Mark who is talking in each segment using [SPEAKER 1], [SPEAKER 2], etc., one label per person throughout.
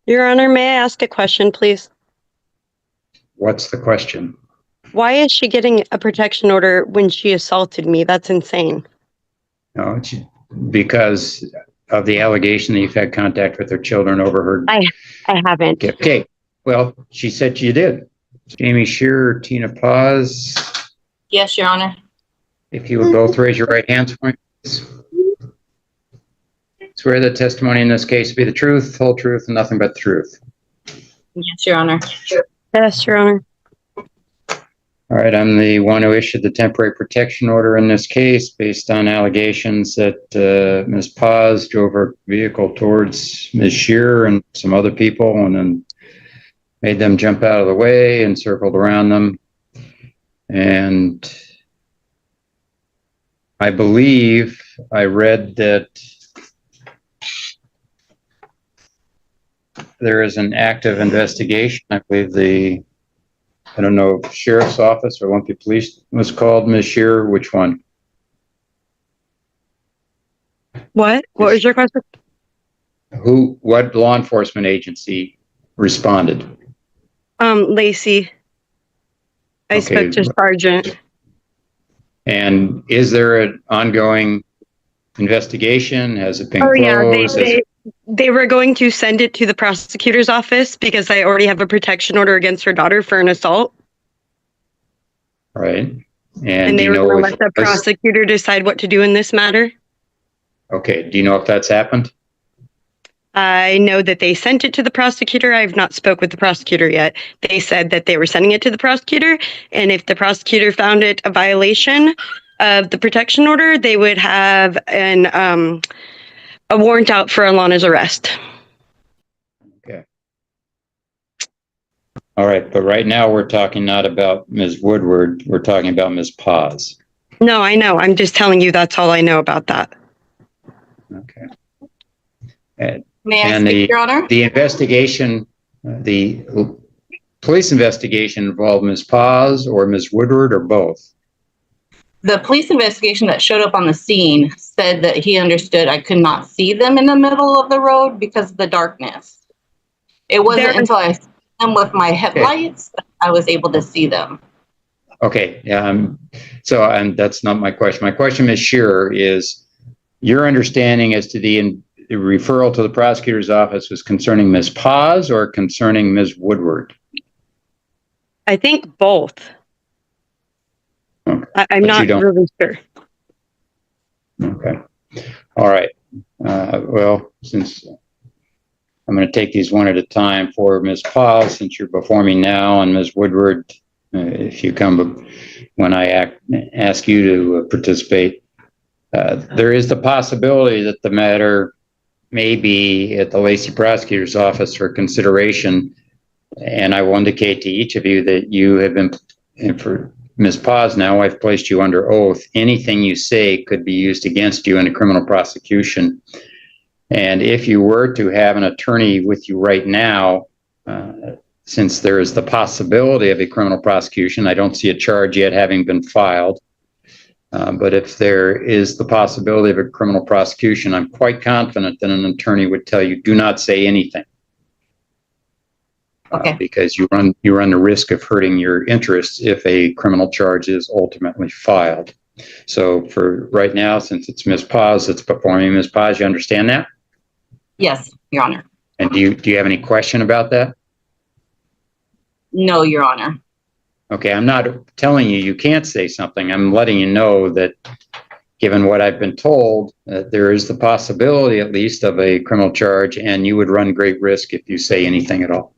[SPEAKER 1] Your Honor, may I ask a question, please?
[SPEAKER 2] What's the question?
[SPEAKER 1] Why is she getting a protection order when she assaulted me? That's insane.
[SPEAKER 2] No, it's because of the allegation that you've had contact with her children, overheard.
[SPEAKER 1] I haven't.
[SPEAKER 2] Okay. Well, she said you did. Jamie Shearer, Tina Paz.
[SPEAKER 3] Yes, Your Honor.
[SPEAKER 2] If you would both raise your right hands for me, please. Swear the testimony in this case to be the truth, whole truth, and nothing but the truth.
[SPEAKER 3] Yes, Your Honor.
[SPEAKER 1] Yes, Your Honor.
[SPEAKER 2] All right, I'm the one who issued the temporary protection order in this case based on allegations that Ms. Paz drove her vehicle towards Ms. Shearer and some other people and then made them jump out of the way and circled around them. And I believe I read that there is an active investigation. I believe I don't know if Sheriff's Office or Olympia Police was called, Ms. Shearer, which one?
[SPEAKER 1] What? What was your question?
[SPEAKER 2] What law enforcement agency responded?
[SPEAKER 1] Lacey. I spoke to Sergeant.
[SPEAKER 2] And is there an ongoing investigation? Has it been closed?
[SPEAKER 1] Yeah, they were going to send it to the prosecutor's office because I already have a protection order against her daughter for an assault.
[SPEAKER 2] Right.
[SPEAKER 1] And they were going to let the prosecutor decide what to do in this matter.
[SPEAKER 2] Okay. Do you know if that's happened?
[SPEAKER 1] I know that they sent it to the prosecutor. I've not spoke with the prosecutor yet. They said that they were sending it to the prosecutor, and if the prosecutor found it a violation of the protection order, they would have a warrant out for Alana's arrest.
[SPEAKER 2] Okay. All right, but right now we're talking not about Ms. Woodward, we're talking about Ms. Paz.
[SPEAKER 1] No, I know. I'm just telling you that's all I know about that.
[SPEAKER 2] Okay.
[SPEAKER 3] May I speak, Your Honor?
[SPEAKER 2] The investigation, the police investigation involved Ms. Paz or Ms. Woodward or both?
[SPEAKER 3] The police investigation that showed up on the scene said that he understood I could not see them in the middle of the road because of the darkness. It wasn't until I saw them with my headlights that I was able to see them.
[SPEAKER 2] Okay. So that's not my question. My question, Ms. Shearer, is your understanding as to the referral to the prosecutor's office was concerning Ms. Paz or concerning Ms. Woodward?
[SPEAKER 1] I think both.
[SPEAKER 2] Okay.
[SPEAKER 1] I'm not really sure.
[SPEAKER 2] Okay. All right. Well, since I'm going to take these one at a time for Ms. Paz, since you're before me now, and Ms. Woodward, if you come when I ask you to participate, there is the possibility that the matter may be at the Lacey prosecutor's office for consideration. And I will indicate to each of you that you have been, and for Ms. Paz now, I've placed you under oath. Anything you say could be used against you in a criminal prosecution. And if you were to have an attorney with you right now, since there is the possibility of a criminal prosecution, I don't see a charge yet having been filed. But if there is the possibility of a criminal prosecution, I'm quite confident that an attorney would tell you, do not say anything.
[SPEAKER 3] Okay.
[SPEAKER 2] Because you run the risk of hurting your interests if a criminal charge is ultimately filed. So for right now, since it's Ms. Paz that's performing, Ms. Paz, you understand that?
[SPEAKER 3] Yes, Your Honor.
[SPEAKER 2] And do you have any question about that?
[SPEAKER 3] No, Your Honor.
[SPEAKER 2] Okay, I'm not telling you can't say something. I'm letting you know that given what I've been told, there is the possibility at least of a criminal charge, and you would run great risk if you say anything at all.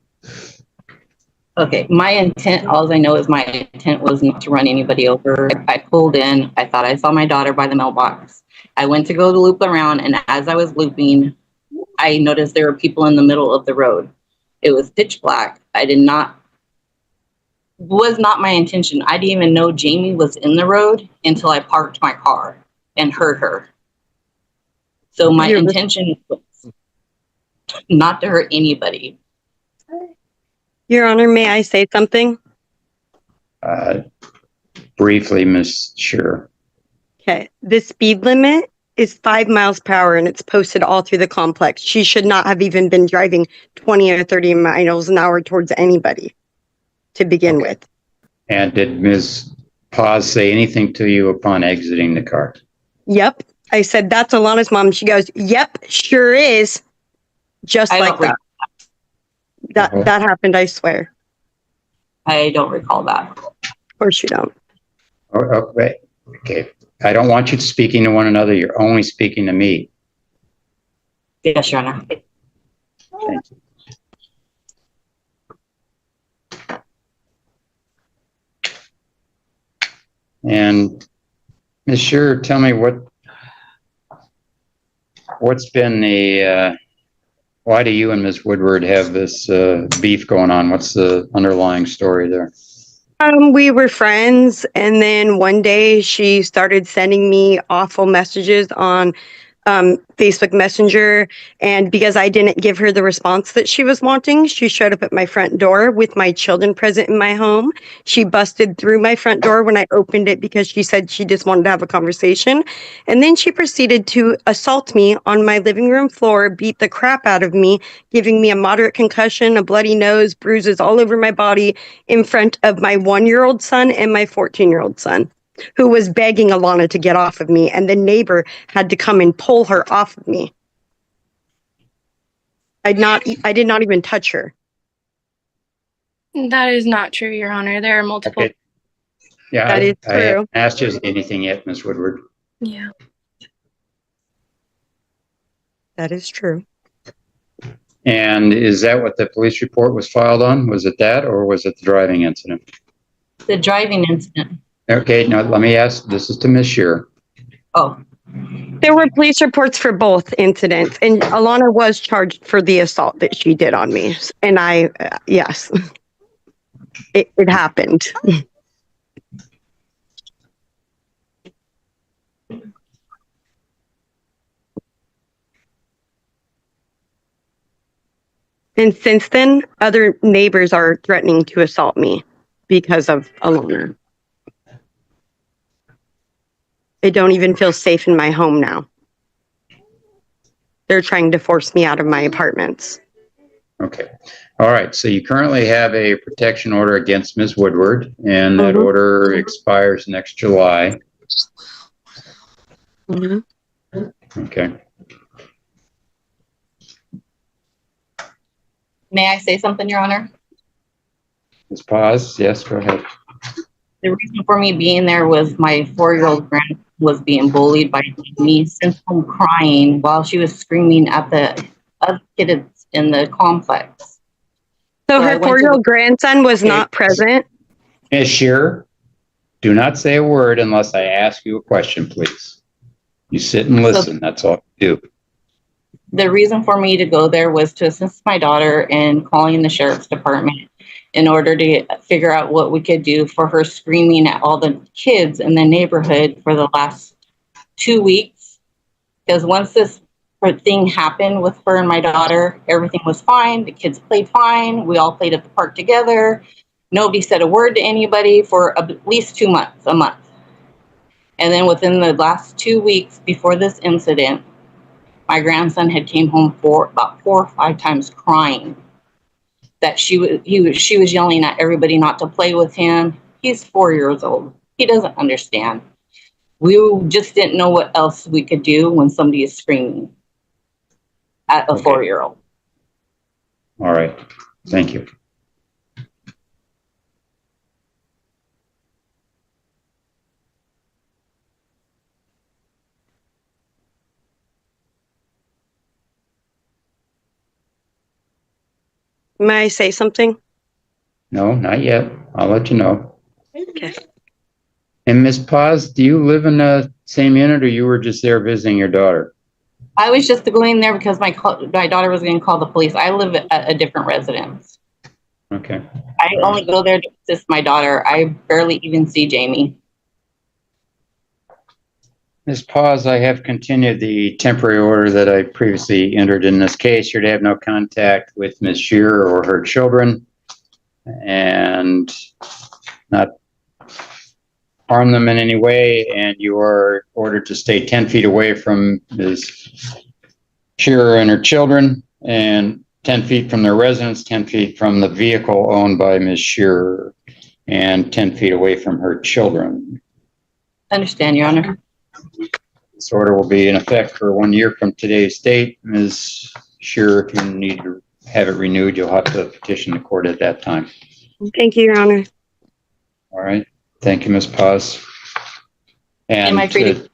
[SPEAKER 3] Okay, my intent, all I know is my intent was not to run anybody over. I pulled in, I thought I saw my daughter by the mailbox. I went to go to loop around, and as I was looping, I noticed there were people in the middle of the road. It was pitch black. Was not my intention. I didn't even know Jamie was in the road until I parked my car and heard her. So my intention was not to hurt anybody.
[SPEAKER 1] Your Honor, may I say something?
[SPEAKER 2] Briefly, Ms. Shearer.
[SPEAKER 1] Okay. The speed limit is 5 miles per hour and it's posted all through the complex. She should not have even been driving 20 or 30 miles an hour towards anybody to begin
[SPEAKER 2] Okay.
[SPEAKER 1] with.
[SPEAKER 2] And did Ms. Paz say anything to you upon exiting the car?
[SPEAKER 1] Yep. I said, that's Alana's mom. She goes, yep, sure is. Just
[SPEAKER 3] I
[SPEAKER 1] like
[SPEAKER 3] don't
[SPEAKER 1] that. That happened, I swear.
[SPEAKER 3] I don't recall that.
[SPEAKER 1] Of course you don't.
[SPEAKER 2] Okay. I don't want you speaking to one another. You're only speaking to me.
[SPEAKER 3] Yes, Your Honor.
[SPEAKER 2] Thank you. And Ms. Shearer, tell me what's been the why do you and Ms. Woodward have this beef going on? What's the underlying story there?
[SPEAKER 1] We were friends, and then one day she started sending me awful messages on Facebook Messenger, and because I didn't give her the response that she was wanting, she showed up at my front door with my children present in my home. She busted through my front door when I opened it because she said she just wanted to have a conversation, and then she proceeded to assault me on my living room floor, beat the crap out of me, giving me a moderate concussion, a bloody nose, bruises all over my body in front of my 1-year-old son and my 14-year-old son, who was begging Alana to get off of me, and the neighbor had to come and pull her off of me. I did not even touch her.
[SPEAKER 4] That is not true, Your Honor. There are multiple.
[SPEAKER 2] Okay. Yeah,
[SPEAKER 1] That is
[SPEAKER 2] I haven't
[SPEAKER 1] true.
[SPEAKER 2] asked you anything yet, Ms. Woodward.
[SPEAKER 4] Yeah.
[SPEAKER 1] That is true.
[SPEAKER 2] And is that what the police report was filed on? Was it that, or was it the driving incident?
[SPEAKER 3] The driving incident.
[SPEAKER 2] Okay, now let me ask, this is to Ms. Shearer.
[SPEAKER 3] Oh,
[SPEAKER 1] There were police reports for both incidents, and Alana was charged for the assault that she did on me. And yes, it happened. And since then, other neighbors are threatening to assault me because of Alana. I don't even feel safe in my home now. They're trying to force me out of my apartments.
[SPEAKER 2] Okay. All right. So you currently have a protection order against Ms. Woodward, and that
[SPEAKER 1] Mhm.
[SPEAKER 2] order expires next July.
[SPEAKER 1] Mm-hmm.
[SPEAKER 2] Okay.
[SPEAKER 3] may I say something, Your Honor?
[SPEAKER 2] Ms. Paz, yes, go ahead.
[SPEAKER 3] The reason for me being there was my 4-year-old grandson was being bullied by me, sent home crying while she was screaming at the other kids in the complex.
[SPEAKER 1] So
[SPEAKER 3] So I
[SPEAKER 1] her
[SPEAKER 3] went to
[SPEAKER 1] 4-year-old grandson was
[SPEAKER 2] Okay.
[SPEAKER 1] not present.
[SPEAKER 2] Ms. Shearer, do not say a word unless I ask you a question, please. You sit and listen. That's all you do.
[SPEAKER 3] The reason for me to go there was to assist my daughter in calling the sheriff's department in order to figure out what we could do for her screaming at all the kids in the neighborhood for the last 2 weeks. Because once this thing happened with her and my daughter, everything was fine. The kids played fine. We all played at the park together. Nobody said a word to anybody for at least 2 months, a month. And then within the last 2 weeks before this incident, my grandson had came home about 4 or 5 times crying that she was yelling at everybody not to play with him. He's 4 years old. He doesn't understand. We just didn't know what else we could do when somebody is screaming at a
[SPEAKER 2] Okay.
[SPEAKER 3] 4-year-old.
[SPEAKER 2] All right. Thank you.
[SPEAKER 1] May I say something?
[SPEAKER 2] No, not yet. I'll let you know.
[SPEAKER 1] Okay.
[SPEAKER 2] And Ms. Paz, do you live in the same unit, or you were just there visiting your daughter?
[SPEAKER 3] I was just going there because my daughter was going to call the police. I live at a different residence.
[SPEAKER 2] Okay.
[SPEAKER 3] I only go there to assist my daughter. I barely even see Jamie.
[SPEAKER 2] Ms. Paz, I have continued the temporary order that I previously entered in this case. You're to have no contact with Ms. Shearer or her children, and not harm them in any way, and you are ordered to stay 10 feet away from Ms. Shearer and her children, and 10 feet from their residence, 10 feet from the vehicle owned by Ms. Shearer, and 10 feet away from her children.
[SPEAKER 3] Understand, Your Honor.
[SPEAKER 2] This order will be in effect for 1 year from today's date. Ms. Shearer, if you need to have it renewed, you'll have to petition the court at that time.
[SPEAKER 1] Thank you, Your Honor.
[SPEAKER 2] All right. Thank you, Ms. Paz. And
[SPEAKER 3] Am I free to?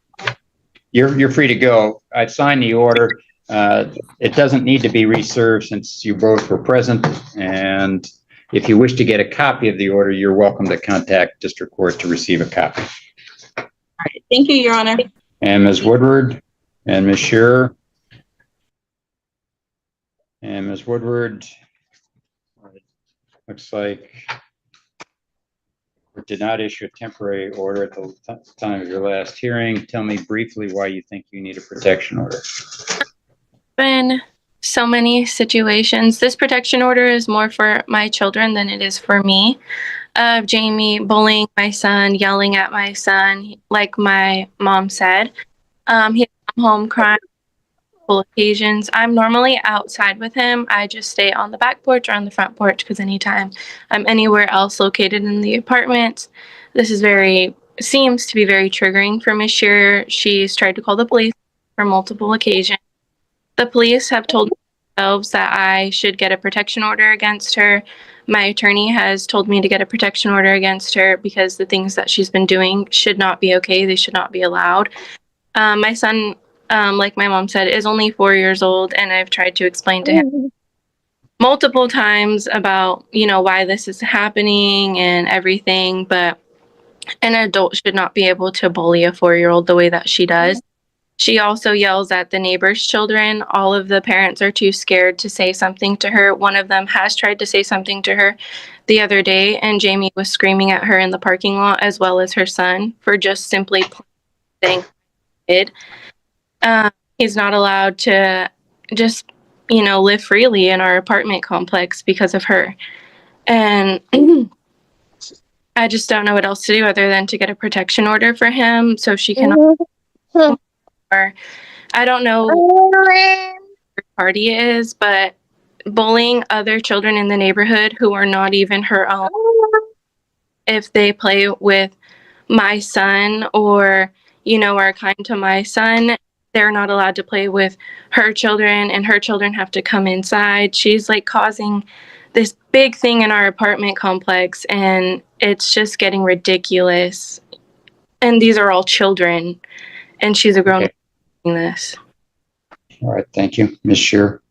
[SPEAKER 2] You're free to go. I've signed the order. It doesn't need to be reserved since you both were present. And if you wish to get a copy of the order, you're welcome to contact district court to receive a copy.
[SPEAKER 3] All right. Thank you, Your Honor.
[SPEAKER 2] And Ms. Woodward and Ms. Shearer. And Ms. Woodward, looks like we did not issue a temporary order at the time of your last hearing. Tell me briefly why you think you need a protection order.
[SPEAKER 4] Been so many situations. This protection order is more for my children than it is for me. Of Jamie bullying my son, yelling at my son, like my mom said. He come home crying on occasions. I'm normally outside with him. I just stay on the back porch or on the front porch because anytime I'm anywhere else located in the apartment, this is seems to be very triggering for Miss Shearer. She's tried to call the police for multiple occasions. The police have told themselves that I should get a protection order against her. My attorney has told me to get a protection order against her because the things that she's been doing should not be okay. They should not be allowed. My son, like my mom said, is only 4 years old, and I've tried to explain to him multiple times about, why this is happening and everything, but an adult should not be able to bully a 4-year-old the way that she does. She also yells at the neighbors' children. All of the parents are too scared to say something to her. One of them has tried to say something to her the other day, and Jamie was screaming at her in the parking lot, as well as her son, for just simply playing kid. He's not allowed to just, live freely in our apartment complex because of her. And I just don't know what else to do other than to get a protection order for him so she can. Or I don't know who her party is, but bullying other children in the neighborhood who are not even her own, if they play with my son or, are kind to my son, they're not allowed to play with her children, and her children have to come inside. She's like causing this big thing in our apartment complex, and it's just getting ridiculous. And these are all children, and she's a grown up doing this.
[SPEAKER 2] All right, thank you. Ms. Shearer.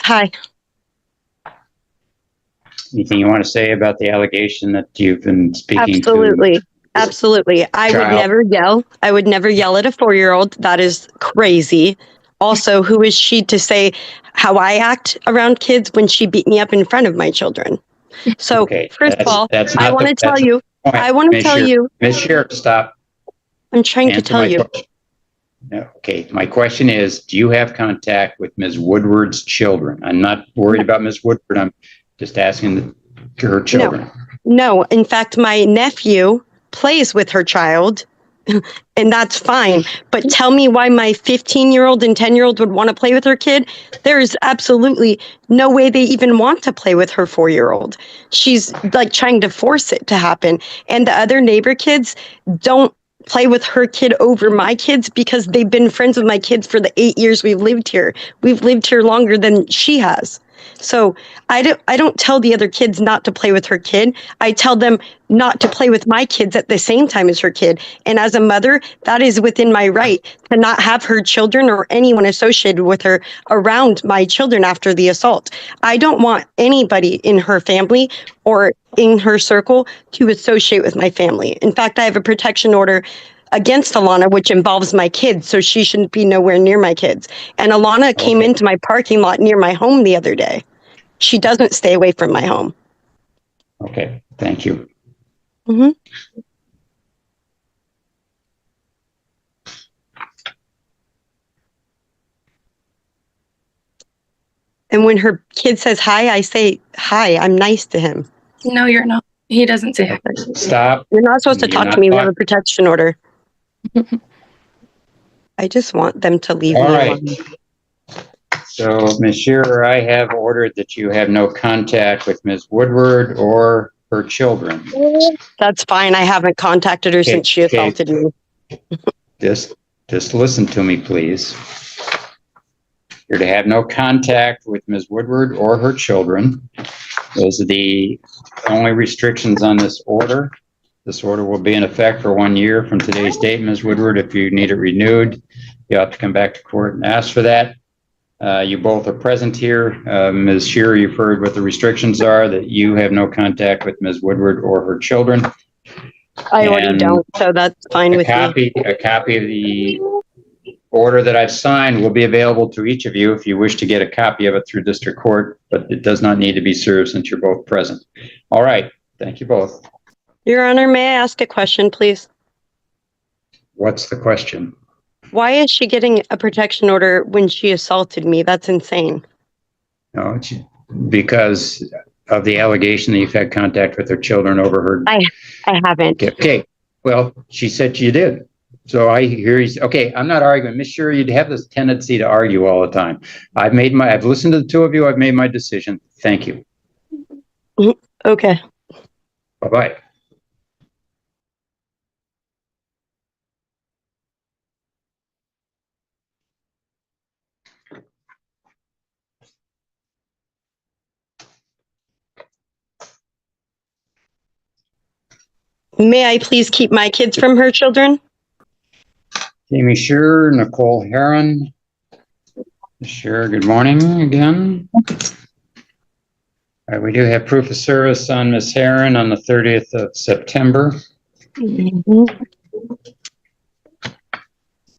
[SPEAKER 1] Hi.
[SPEAKER 2] Anything you want to say about the allegation that you've been speaking
[SPEAKER 1] Absolutely. Absolutely. I would never yell. I would never yell at a 4-year-old. That is crazy. Also, who is she to say how I act around kids when she beat me up in front of my children? So, first of all, I want to tell you.
[SPEAKER 2] Ms. Shearer, stop.
[SPEAKER 1] I'm trying to tell you.
[SPEAKER 2] Okay, my question is, do you have contact with Ms. Woodward's children? I'm not worried about Ms. Woodward. I'm just asking her children.
[SPEAKER 1] No, in fact, my nephew plays with her child, and that's fine. But tell me why my 15-year-old and 10-year-old would want to play with her kid. There's absolutely no way they even want to play with her 4-year-old. She's like trying to force it to happen. And the other neighbor kids don't play with her kid over my kids because they've been friends with my kids for the 8 years we've lived here. We've lived here longer than she has. So I don't tell the other kids not to play with her kid. I tell them not to play with my kids at the same time as her kid. And as a mother, that is within my right to not have her children or anyone associated with her around my children after the assault. I don't want anybody in her family or in her circle to associate with my family. In fact, I have a protection order against Alana, which involves my kids, so she shouldn't be nowhere near my kids. And Alana came into my parking lot near my home the other day. She doesn't stay away from my home.
[SPEAKER 2] Okay, thank you.
[SPEAKER 1] Mm-hmm. And when her kid says hi, I say hi. I'm nice to him.
[SPEAKER 4] No, you're not. He doesn't say hi.
[SPEAKER 2] Stop.
[SPEAKER 1] You're not supposed to
[SPEAKER 2] You're
[SPEAKER 1] talk
[SPEAKER 2] not
[SPEAKER 1] to me. We have a
[SPEAKER 2] talking.
[SPEAKER 1] protection order. I just want them to leave
[SPEAKER 2] All
[SPEAKER 1] me
[SPEAKER 2] right.
[SPEAKER 1] alone.
[SPEAKER 2] So, Ms. Shearer, I have ordered that you have no contact with Ms. Woodward or her children.
[SPEAKER 1] That's fine. I haven't contacted her since she
[SPEAKER 2] Okay.
[SPEAKER 1] assaulted me.
[SPEAKER 2] Just listen to me, please. You're to have no contact with Ms. Woodward or her children. Those are the only restrictions on this order. This order will be in effect for 1 year from today's date, Ms. Woodward. If you need it renewed, you have to come back to court and ask for that. You both are present here. Ms. Shearer, you've heard what the restrictions are, that you have no contact with Ms. Woodward or her children.
[SPEAKER 1] I already
[SPEAKER 2] And
[SPEAKER 1] don't, so that's fine with me.
[SPEAKER 2] A copy of the order that I've signed will be available to each of you if you wish to get a copy of it through district court, but it does not need to be served since you're both present. All right. Thank you both.
[SPEAKER 1] Your Honor, may I ask a question, please?
[SPEAKER 2] What's the question?
[SPEAKER 1] Why is she getting a protection order when she assaulted me? That's insane.
[SPEAKER 2] No, it's because of the allegation that you've had contact with her children over her.
[SPEAKER 1] I haven't.
[SPEAKER 2] Okay. Well, she said you did. So I hear you. Okay. I'm not arguing. Miss Sure, you'd have this tendency to argue all the time. I've listened to the two of you. I've made my decision. Thank you.
[SPEAKER 1] Okay.
[SPEAKER 2] Bye-bye.
[SPEAKER 1] May I please keep my kids from her children?
[SPEAKER 2] Amy Sure, Nicole Heron. Sure, good morning again. All right, we do have proof of service on Miss Heron on the 30th of September.
[SPEAKER 1] Mm-hmm.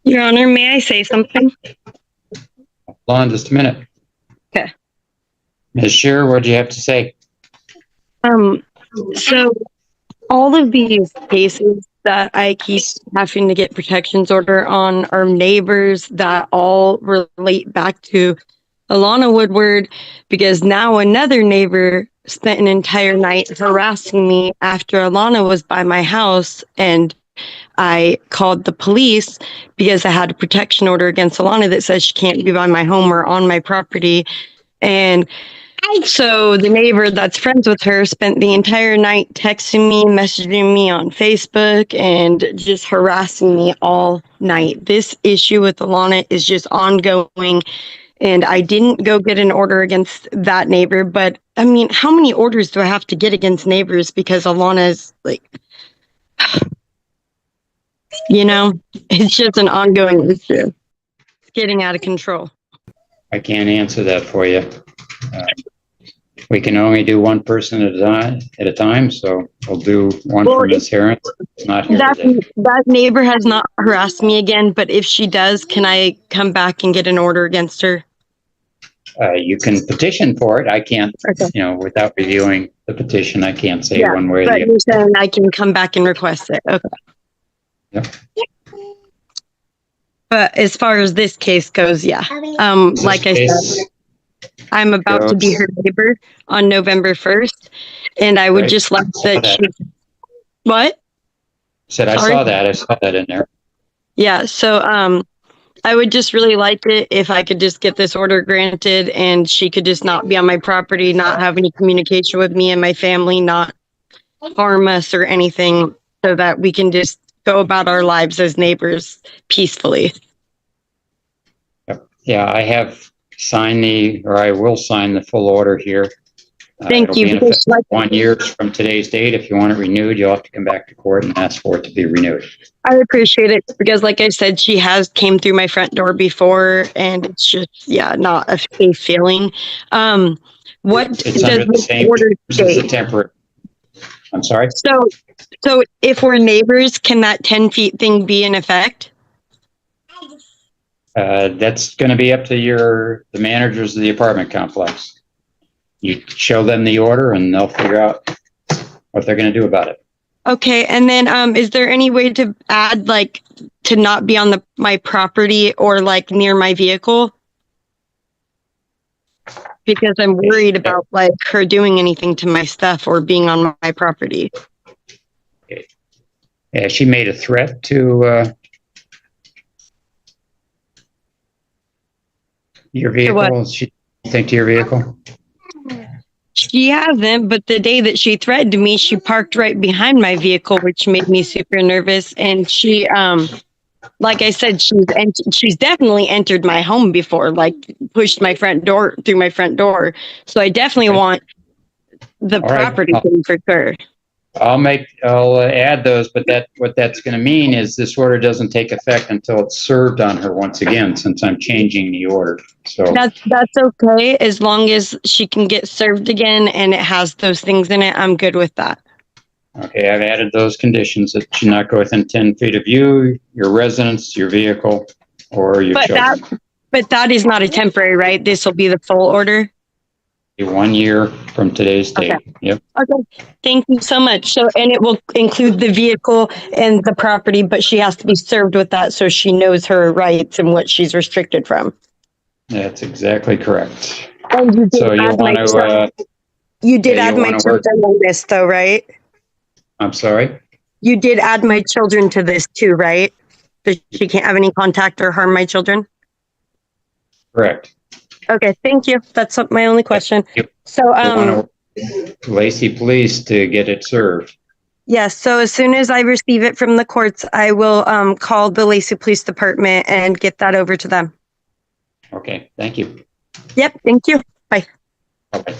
[SPEAKER 1] Your Honor, may I say something?
[SPEAKER 2] Hold on just a minute.
[SPEAKER 1] Okay.
[SPEAKER 2] Ms. Sure, what do you have to say?
[SPEAKER 1] So all of these cases that I keep having to get protections order on are neighbors that all relate back to Alana Woodward, because now another neighbor spent an entire night harassing me after Alana was by my house, and I called the police because I had a protection order against Alana that says she can't be by my home or on my property. And so the neighbor that's friends with her spent the entire night texting me, messaging me on Facebook, and just harassing me all night. This issue with Alana is just ongoing, and I didn't go get an order against that neighbor. But I mean, how many orders do I have to get against neighbors because Alana is like, it's just an ongoing issue. It's getting out of control.
[SPEAKER 2] I can't answer that for you. We can only do one person at a time, so we'll do one for Ms. Heron. Not here today.
[SPEAKER 1] That neighbor has not harassed me again, but if she does, can I come back and get an order against her?
[SPEAKER 2] You can petition for it. I can't,
[SPEAKER 1] Okay.
[SPEAKER 2] Without reviewing the petition, I can't say one way or
[SPEAKER 1] But
[SPEAKER 2] the other.
[SPEAKER 1] you're saying I can come back and request it. Okay.
[SPEAKER 2] Yep.
[SPEAKER 1] But as far as this case goes, yeah. Like I said, I'm about to be her neighbor on November 1st, and I would just like that she... What?
[SPEAKER 2] Said I saw that. I saw that in there.
[SPEAKER 1] Yeah, so I would just really like it if I could just get this order granted and she could just not be on my property, not have any communication with me and my family, not harm us or anything, so that we can just go about our lives as neighbors peacefully.
[SPEAKER 2] Yeah, I have signed I will sign the full order here.
[SPEAKER 1] Thank you.
[SPEAKER 2] It'll be in effect 1 year from today's date. If you want it renewed, you'll have to come back to court and ask for it to be renewed.
[SPEAKER 1] I appreciate it because, like I said, she has came through my front door before, and it's just, not a safe feeling. What
[SPEAKER 2] It's
[SPEAKER 1] does
[SPEAKER 2] under the
[SPEAKER 1] this
[SPEAKER 2] same
[SPEAKER 1] order
[SPEAKER 2] terms as the
[SPEAKER 1] state?
[SPEAKER 2] temporary. I'm sorry?
[SPEAKER 1] So if we're neighbors, can that 10 feet thing be in effect?
[SPEAKER 2] That's going to be up to the managers of the apartment complex. You show them the order and they'll figure out what they're going to do about it.
[SPEAKER 1] Okay, and then is there any way to add to not be on my property or near my vehicle? because I'm worried about like her doing anything to my stuff or being on my property.
[SPEAKER 2] Yeah, she made a threat to your vehicle. She think to your vehicle?
[SPEAKER 1] She hasn't, but the day that she threatened me, she parked right behind my vehicle, which made me super nervous. And she, like I said, she's definitely entered my home before, like pushed my front door through my front door. So I definitely want the property thing for sure.
[SPEAKER 2] I'll add those, but what that's going to mean is this order doesn't take effect until it's served on her once again, since I'm changing the order. So
[SPEAKER 1] that's okay, as long as she can get served again and it has those things in it. I'm good with that.
[SPEAKER 2] Okay, I've added those conditions that should not go within 10 feet of you, your residence, your vehicle, or your children.
[SPEAKER 1] But that is not a temporary, right? This will be the full order.
[SPEAKER 2] 1 year from today's date.
[SPEAKER 1] Okay.
[SPEAKER 2] Yep.
[SPEAKER 1] Okay. Thank you so much. So, and it will include the vehicle and the property, but she has to be served with that so she knows her rights and what she's restricted from.
[SPEAKER 2] That's exactly correct.
[SPEAKER 1] And you did
[SPEAKER 2] So you want to,
[SPEAKER 1] you did add my children on this though, right?
[SPEAKER 2] I'm sorry?
[SPEAKER 1] You did add my children to this too, right? That she can't have any contact or harm my children?
[SPEAKER 2] Correct.
[SPEAKER 1] Okay, thank you. That's my only question. So,
[SPEAKER 2] Lacey Police to get it served.
[SPEAKER 1] yes. So as soon as I receive it from the courts, I will call the Lacey Police Department and get that over to them.
[SPEAKER 2] Okay, thank you.
[SPEAKER 1] Yep. Thank you. Bye.
[SPEAKER 2] Okay.